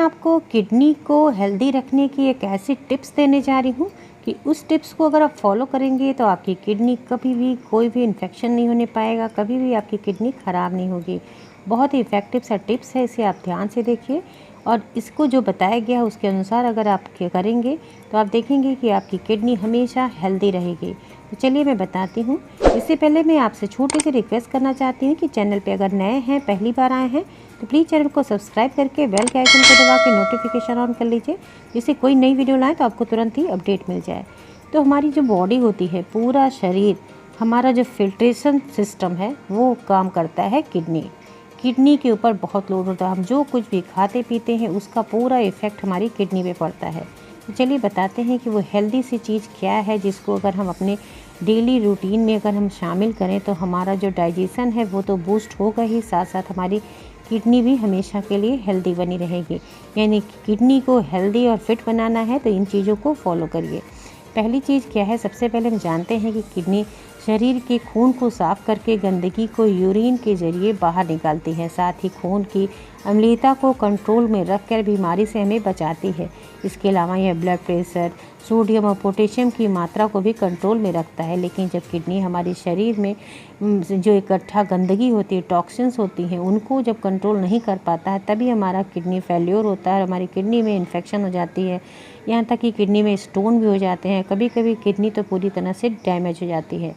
आपको किडनी को हेल्दी रखने की एक ऐसी टिप्स देने जा रही हूँ कि उस टिप्स को अगर आप फॉलो करेंगे तो आपकी किडनी कभी भी कोई भी इन्फेक्शन नहीं होने पाएगा, कभी भी आपकी किडनी ख़राब नहीं होगी। बहुत ही इफ़ेक्टिव सा टिप्स है, इसे आप ध्यान से देखिए और इसको जो बताया गया है उसके अनुसार अगर आप करेंगे तो आप देखेंगे कि आपकी किडनी हमेशा हेल्दी रहेगी। तो चलिए मैं बताती हूँ। इससे पहले मैं आपसे छोटी सी रिक्वेस्ट करना चाहती हूँ कि चैनल पे अगर नए हैं, पहली बार आए हैं, तो प्लीज़ चैनल को सब्सक्राइब करके बेल के आइकन को दबा के नोटिफिकेशन ऑन कर लीजिए, जिससे कोई नई वीडियो लाएँ तो आपको तुरंत ही अपडेट मिल जाए। तो हमारी जो बॉडी होती है, पूरा शरीर, हमारा जो फिल्ट्रेशन सिस्टम है वो काम करता है किडनी के ऊपर बहुत लोड होता है। हम जो कुछ भी खाते पीते हैं उसका पूरा इफ़ेक्ट हमारी किडनी पे पड़ता है। तो चलिए बताते हैं कि वो हेल्दी सी चीज़ क्या है जिसको अगर हम अपने डेली रूटीन में अगर हम शामिल करें तो हमारा जो डाइजेशन है वो तो बूस्ट होगा ही, साथ साथ हमारी किडनी भी हमेशा के लिए हेल्दी बनी रहेगी। यानी किडनी को हेल्दी और फिट बनाना है तो इन चीज़ों को फॉलो करिए। पहली चीज़ क्या है, सबसे पहले हम जानते हैं कि किडनी शरीर के खून को साफ़ करके गंदगी को यूरिन के ज़रिए बाहर निकालती है, साथ ही खून की अम्लता को कंट्रोल में रखकर बीमारी से हमें बचाती है। इसके अलावा यह ब्लड प्रेशर, सोडियम और पोटेशियम की मात्रा को भी कंट्रोल में रखता है। लेकिन जब किडनी हमारे शरीर में जो इकट्ठा गंदगी होती है, टॉक्सिन्स होती हैं, उनको जब कंट्रोल नहीं कर पाता है तभी हमारा किडनी फेल्योर होता है, हमारी किडनी में इन्फेक्शन हो जाती है, यहाँ तक कि किडनी में स्टोन भी हो जाते हैं। कभी कभी किडनी तो पूरी तरह से डैमेज हो जाती है।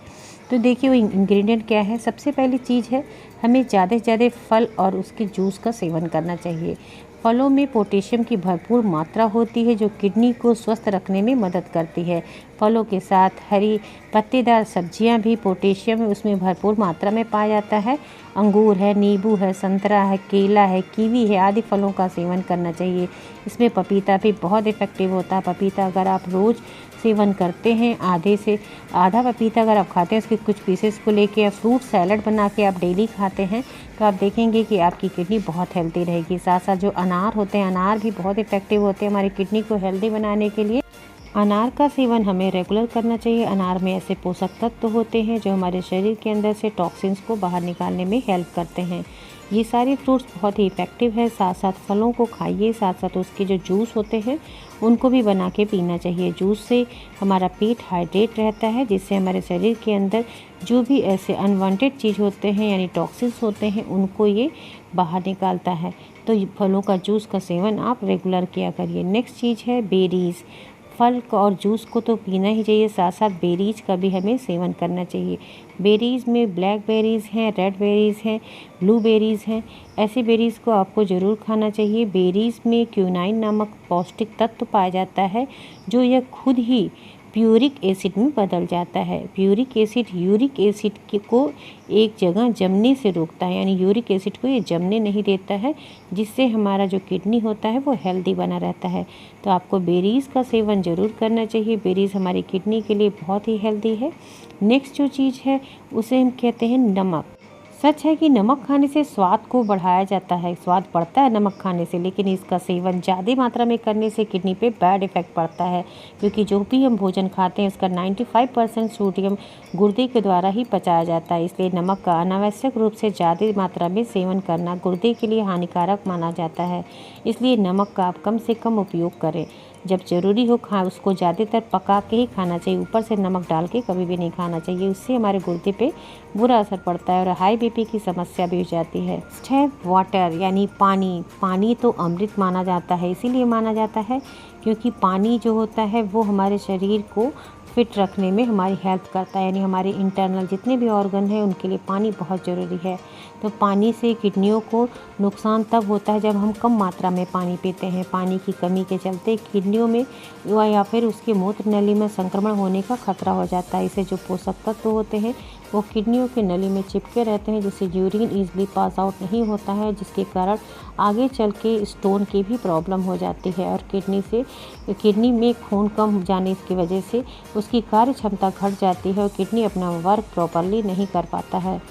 तो देखिए वो इंग्रेडिएंट क्या है। सबसे पहली चीज़ है, हमें ज़्यादा से ज़्यादा फल और उसके जूस का सेवन करना चाहिए। फलों में पोटेशियम की भरपूर मात्रा होती है जो किडनी को स्वस्थ रखने में मदद करती है। फलों के साथ हरी पत्तेदार सब्जियां भी पोटेशियम उसमें भरपूर मात्रा में पाया जाता है। अंगूर है, नींबू है, संतरा है, केला है, कीवी है आदि फलों का सेवन करना चाहिए। इसमें पपीता भी बहुत इफ़ेक्टिव होता है। पपीता अगर आप रोज़ सेवन करते हैं, आधे से आधा पपीता अगर आप खाते हैं, उसके कुछ पीसेस को लेके या फ्रूट सैलड बना के आप डेली खाते हैं तो आप देखेंगे कि आपकी किडनी बहुत हेल्दी रहेगी। साथ साथ जो अनार होते हैं, अनार भी बहुत इफ़ेक्टिव होते हैं हमारी किडनी को हेल्दी बनाने के लिए। अनार का सेवन हमें रेगुलर करना चाहिए। अनार में ऐसे पोषक तत्व होते हैं जो हमारे शरीर के अंदर से टॉक्सिन्स को बाहर निकालने में हेल्प करते हैं। ये सारे फ्रूट्स बहुत ही इफ़ेक्टिव है। साथ साथ फलों को खाइए, साथ साथ उसके जो जूस होते हैं उनको भी बना के पीना चाहिए। जूस से हमारा पेट हाइड्रेट रहता है, जिससे हमारे शरीर के अंदर जो भी ऐसे अनवांटेड चीज़ होते हैं यानी टॉक्सिन्स होते हैं उनको ये बाहर निकालता है। तो फलों का जूस का सेवन आप रेगुलर किया करिए। नेक्स्ट चीज़ है बेरीज़। फल और जूस को तो पीना ही चाहिए, साथ साथ बेरीज का भी हमें सेवन करना चाहिए। बेरीज़ में ब्लैक बेरीज़ हैं, रेड बेरीज़ हैं, ब्लू बेरीज़ हैं। ऐसे बेरीज़ को आपको ज़रूर खाना चाहिए। बेरीज़ में क्यूनाइन नामक पौष्टिक तत्व पाया जाता है जो यह खुद ही प्यूरिक एसिड में बदल जाता है। प्यूरिक एसिड यूरिक एसिड को एक जगह जमने से रोकता है, यानी यूरिक एसिड को ये जमने नहीं देता है, जिससे हमारा जो किडनी होता है वो हेल्दी बना रहता है। तो आपको बेरीज़ का सेवन ज़रूर करना चाहिए। बेरीज़ हमारी किडनी के लिए बहुत ही हेल्दी है। नेक्स्ट जो चीज़ है उसे हम कहते हैं नमक। सच है कि नमक खाने से स्वाद को बढ़ाया जाता है, स्वाद बढ़ता है नमक खाने से, लेकिन इसका सेवन ज़्यादा मात्रा में करने से किडनी पे बैड इफ़ेक्ट पड़ता है, क्योंकि जो भी हम भोजन खाते हैं इसका 95% सोडियम गुर्दे के द्वारा ही पचाया जाता है। इसलिए नमक का अनावश्यक रूप से ज़्यादा मात्रा में सेवन करना गुर्दे के लिए हानिकारक माना जाता है। इसलिए नमक का आप कम से कम उपयोग करें। जब ज़रूरी हो उसको ज़्यादातर पका के ही खाना चाहिए, ऊपर से नमक डाल के कभी भी नहीं खाना चाहिए। उससे हमारे गुर्दे पे बुरा असर पड़ता है और हाई बीपी की समस्या भी हो जाती है। वाटर यानी पानी। पानी तो अमृत माना जाता है, इसीलिए माना जाता है क्योंकि पानी जो होता है वो हमारे शरीर को फिट रखने में हमारी हेल्प करता है, यानी हमारे इंटरनल जितने भी ऑर्गन हैं उनके लिए पानी बहुत ज़रूरी है। तो पानी से किडनियों को नुकसान तब होता है जब हम कम मात्रा में पानी पीते हैं। पानी की कमी के चलते किडनियों में या फिर उसके मूत्र नली में संक्रमण होने का खतरा हो जाता है। इससे जो पोषक तत्व होते हैं वो किडनियों के नली में चिपके रहते हैं, जिससे यूरिन ईजिली पास आउट नहीं होता है, जिसके कारण आगे चल के स्टोन की भी प्रॉब्लम हो जाती है और किडनी में खून कम जाने की वजह से उसकी कार्य क्षमता घट जाती है और किडनी अपना वर्क प्रॉपरली नहीं कर पाता है।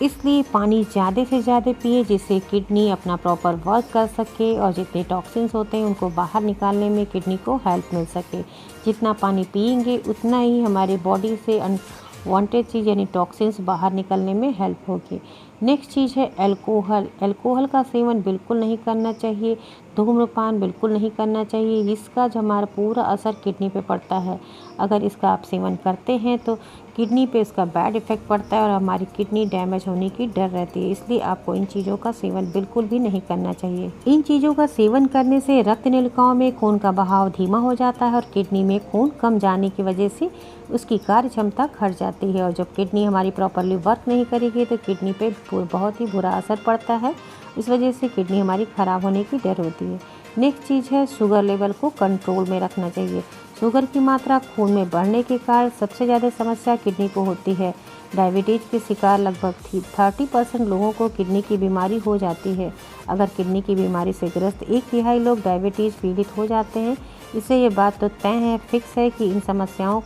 इसलिए पानी ज़्यादा से ज़्यादा पिए, जिससे किडनी अपना प्रॉपर वर्क कर सके और जितने टॉक्सिन्स होते हैं उनको बाहर निकालने में किडनी को हेल्प मिल सके। जितना पानी पिएंगे उतना ही हमारे बॉडी से अनवांटेड चीज़ यानी टॉक्सिन्स बाहर निकलने में हेल्प होगी। नेक्स्ट चीज़ है अल्कोहल। अल्कोहल का सेवन बिल्कुल नहीं करना चाहिए। धूम्रपान बिल्कुल नहीं करना चाहिए, इसका जो हमारा पूरा असर किडनी पे पड़ता है। अगर इसका आप सेवन करते हैं तो किडनी पे इसका बैड इफ़ेक्ट पड़ता है और हमारी किडनी डैमेज होने की डर रहती है, इसलिए आपको इन चीज़ों का सेवन बिल्कुल भी नहीं करना चाहिए। इन चीज़ों का सेवन करने से रक्त नलिकाओं में खून का बहाव धीमा हो जाता है और किडनी में खून कम जाने की वजह से उसकी कार्य क्षमता घट जाती है, और जब किडनी हमारी प्रॉपरली वर्क नहीं करेगी तो किडनी पे बहुत ही बुरा असर पड़ता है। इस वजह से किडनी हमारी ख़राब होने की डर होती है। नेक्स्ट चीज़ है, शुगर लेवल को कंट्रोल में रखना चाहिए। शुगर की मात्रा खून में बढ़ने के कारण सबसे ज़्यादा समस्या किडनी को होती है। डायबिटीज़ के शिकार लगभग 30% लोगों को किडनी की बीमारी हो जाती है। अगर किडनी की बीमारी से ग्रस्त 1/3 लोग डायबिटीज़ पीड़ित हो जाते हैं। इससे ये बात तो तय है, फिक्स है कि इन समस्याओं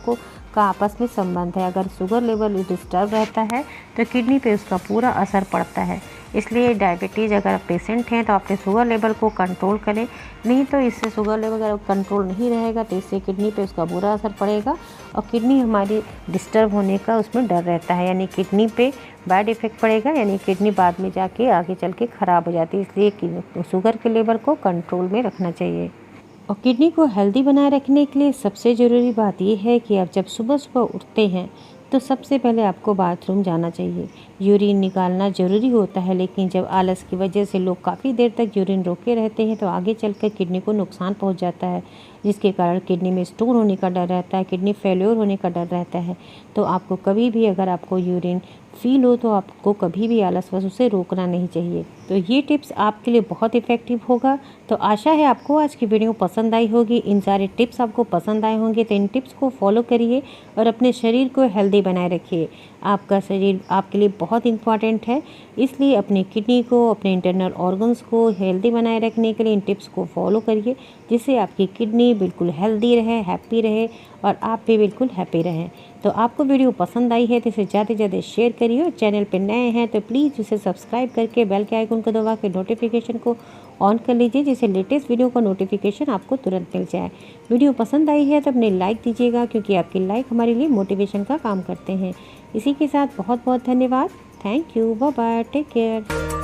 का आपस में संबंध है। अगर शुगर लेवल डिस्टर्ब रहता है तो किडनी पे उसका पूरा असर पड़ता है। इसलिए डायबिटीज़ अगर पेशेंट हैं तो अपने शुगर लेवल को कंट्रोल करें, नहीं तो इससे शुगर लेवल अगर कंट्रोल नहीं रहेगा तो इससे किडनी पे उसका बुरा असर पड़ेगा और किडनी हमारी डिस्टर्ब होने का उसमें डर रहता है, यानी किडनी पे बैड इफ़ेक्ट पड़ेगा, यानी किडनी बाद में जाके आगे चल के ख़राब हो जाती है। इसलिए शुगर के लेवल को कंट्रोल में रखना चाहिए। और किडनी को हेल्दी बनाए रखने के लिए सबसे ज़रूरी बात यह है कि आप जब सुबह सुबह उठते हैं तो सबसे पहले आपको बाथरूम जाना चाहिए। यूरिन निकालना ज़रूरी होता है, लेकिन जब आलस की वजह से लोग काफ़ी देर तक यूरिन रोके रहते हैं तो आगे चलकर किडनी को नुकसान पहुंच जाता है, जिसके कारण किडनी में स्टोन होने का डर रहता है, किडनी फेल्योर होने का डर रहता है। तो आपको कभी भी अगर आपको यूरिन फील हो तो आपको कभी भी आलसवश उसे रोकना नहीं चाहिए। तो ये टिप्स आपके लिए बहुत इफ़ेक्टिव होगा। तो आशा है आपको आज की वीडियो पसंद आई होगी। इन सारे टिप्स आपको पसंद आए होंगे, तो इन टिप्स को फॉलो करिए और अपने शरीर को हेल्दी बनाए रखिए। आपका शरीर आपके लिए बहुत इंपॉर्टेंट है, इसलिए अपने किडनी को, अपने इंटरनल ऑर्गन्स को हेल्दी बनाए रखने के लिए इन टिप्स को फॉलो करिए, जिससे आपकी किडनी बिल्कुल हेल्दी रहे, हैप्पी रहे और आप भी बिल्कुल हैप्पी रहें। तो आपको वीडियो पसंद आई है तो इसे ज़्यादा से ज़्यादा शेयर करिए और चैनल पर नए हैं तो प्लीज़ उसे सब्सक्राइब करके बेल के आइकन को दबा के नोटिफिकेशन को ऑन कर लीजिए, जिससे लेटेस्ट वीडियो का नोटिफिकेशन आपको तुरंत मिल जाए। वीडियो पसंद आई है तो अपने लाइक दीजिएगा, क्योंकि आपके लाइक हमारे लिए मोटिवेशन का काम करते हैं। इसी के साथ बहुत बहुत धन्यवाद। Thank you, bye bye, take care.